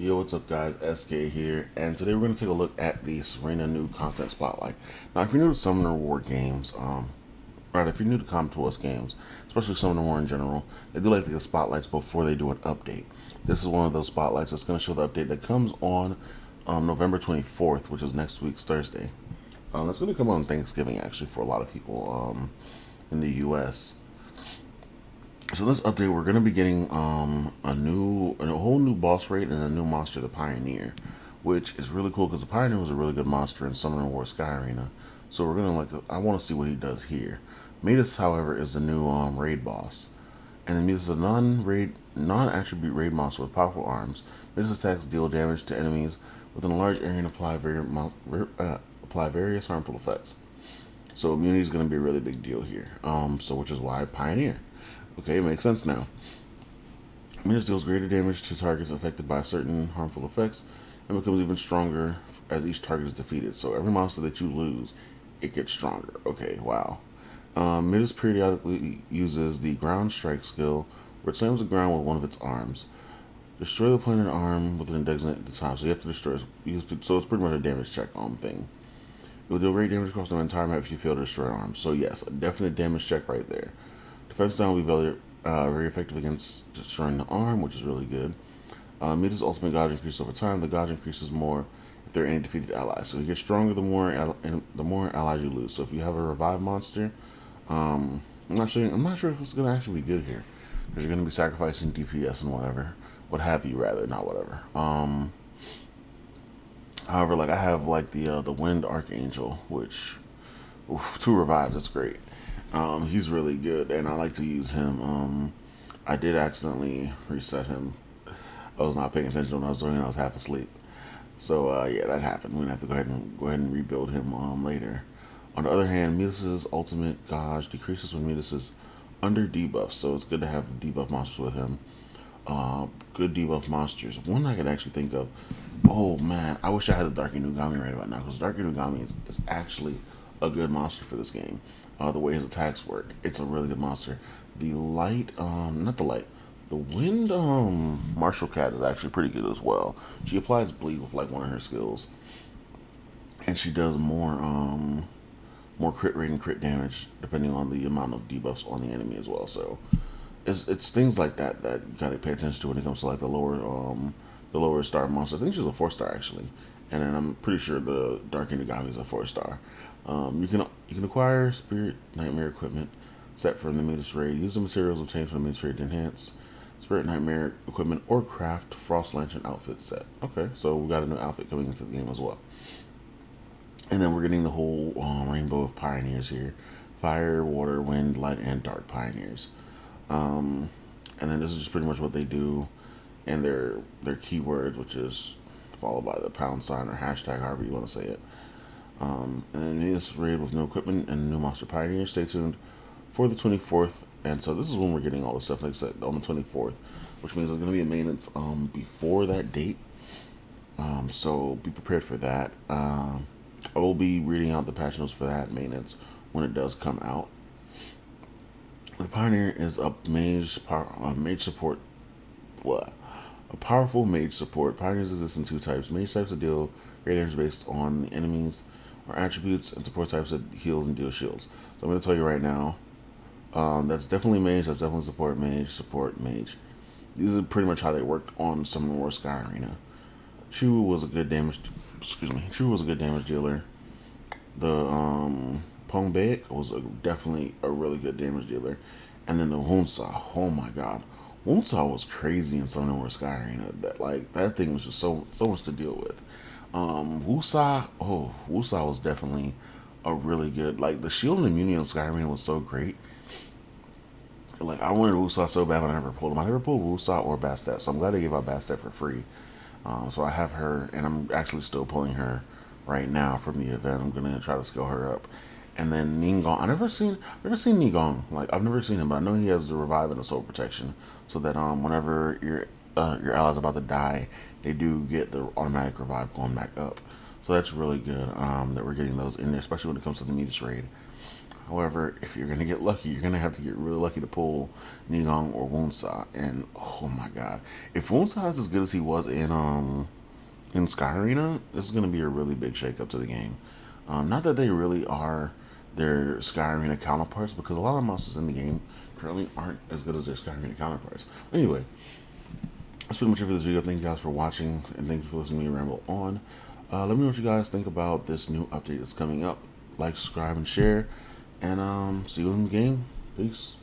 Yo, what's up, guys? SK here, and today we're going to take a look at the Serena new content spotlight. Now, if you're new to Summoner War games, rather, if you're new to Common Wars games, especially Summoner War in general, they do like to give spotlights before they do an update. This is one of those spotlights that's going to show the update that comes on November 24th, which is next week's Thursday. It's going to come on Thanksgiving, actually, for a lot of people in the U.S. So this update, we're gonna be getting a whole new boss raid and a new monster, the Pioneer, which is really cool because the Pioneer was a really good monster in Summoner War Sky Arena. So we're gonna I want to see what he does here. Midas, however, is the new raid boss, and then Midas is a non-attribute raid monster with powerful arms. Midas attacks deal damage to enemies within a large area and apply various harmful effects. So immunity is going to be a really big deal here. So which is why Pioneer. Okay, it makes sense now. Midas deals greater damage to targets affected by certain harmful effects and becomes even stronger as each target is defeated. So every monster that you lose, it gets stronger. Okay, wow. Midas periodically uses the ground strike skill, where it slams the ground with one of its arms. Destroy the planet arm within a designated time. So you have to destroy. So it's pretty much a damage check thing. It will deal great damage across the entire map if you fail to destroy an arm. So yes, a definite damage check right there. Defense down will be very effective against destroying the arm, which is really good. Mida's ultimate dodge increases over time. The dodge increases more if there are any defeated allies. So you get stronger the more allies you lose. So if you have a revive monster, I'm not sure if it's gonna actually be good here because you're gonna be sacrificing DPS and what have you, rather, not whatever. However, like I have like the Wind Archangel, which two revives. That's great. He's really good, and I like to use him. I did accidentally reset him. I was not paying attention when I was doing it. I was half asleep. So yeah, that happened. We're gonna have to go ahead and rebuild him later. On the other hand, Midas's ultimate gauge decreases when Midas is under debuff, so it's good to have debuff monsters with him. Good debuff monsters. One I could actually think of. Oh man, I wish I had the Dark Inugami right about now because Dark Inugami is actually a good monster for this game. The way his attacks work, it's a really good monster. The light, not the light, the wind, Martial Cat is actually pretty good as well. She applies bleed with like one of her skills, and she does more crit rate and crit damage depending on the amount of debuffs on the enemy as well. So it's things like that you gotta pay attention to when it comes to like the lower star monster. I think she's a 4-star actually, and then I'm pretty sure the Dark Inugami is a 4-star. You can acquire Spirit Nightmare equipment set from the Midas raid. Use the materials obtained from the Midas raid to enhance Spirit Nightmare equipment or craft Frost Lantern outfit set. Okay, so we got a new outfit coming into the game as well. And then we're getting the whole rainbow of pioneers here: fire, water, wind, light, and dark pioneers. And then this is just pretty much what they do, and their keywords, which is followed by the pound sign or hashtag, however you want to say it. And then this raid with new equipment and new monster pioneers. Stay tuned for the 24th. And so this is when we're getting all the stuff, like I said, on the 24th, which means there's going to be a maintenance before that date. So be prepared for that. I will be reading out the patch notes for that maintenance when it does come out. The Pioneer is a mage support. What? A powerful mage support. Pioneers exist in two types: mage types that deal great damage based on the enemies or attributes, and support types that heals and deal shields. So I'm going to tell you right now, that's definitely mage, that's definitely support mage. These are pretty much how they worked on Summoner War Sky Arena. Chu was a good damage. Chu was a good damage dealer. The Pong Baek was definitely a really good damage dealer, and then the Hunsa. Oh my god, Hunsa was crazy in Summoner War Sky Arena. That thing was just so much to deal with. Wusa was definitely a really good, like, the shield and immunity on Sky Arena was so great. Like, I wanted Wusa so bad, but I never pulled him. I never pulled Wusa or Bastet, so I'm glad they gave out Bastet for free. So I have her, and I'm actually still pulling her right now from the event. I'm gonna try to scale her up. And then Ningong, I've never seen Ningong. Like, I've never seen him, but I know he has the revive and the soul protection, so that whenever your ally's about to die, they do get the automatic revive going back up. So that's really good that we're getting those in there, especially when it comes to the Midas raid. However, if you're gonna get lucky, you're gonna have to get really lucky to pull Nigong or Wonsa. And oh my god, if Wonsa is as good as he was in Sky Arena, this is gonna be a really big shakeup to the game. Not that they really are their Sky Arena counterparts, because a lot of monsters in the game currently aren't as good as their Sky Arena counterparts. Anyway, that's pretty much it for this video. Thank you guys for watching, and thank you for listening to me ramble on. Let me know what you guys think about this new update that's coming up. Like, subscribe, and share. And see you in the game. Peace.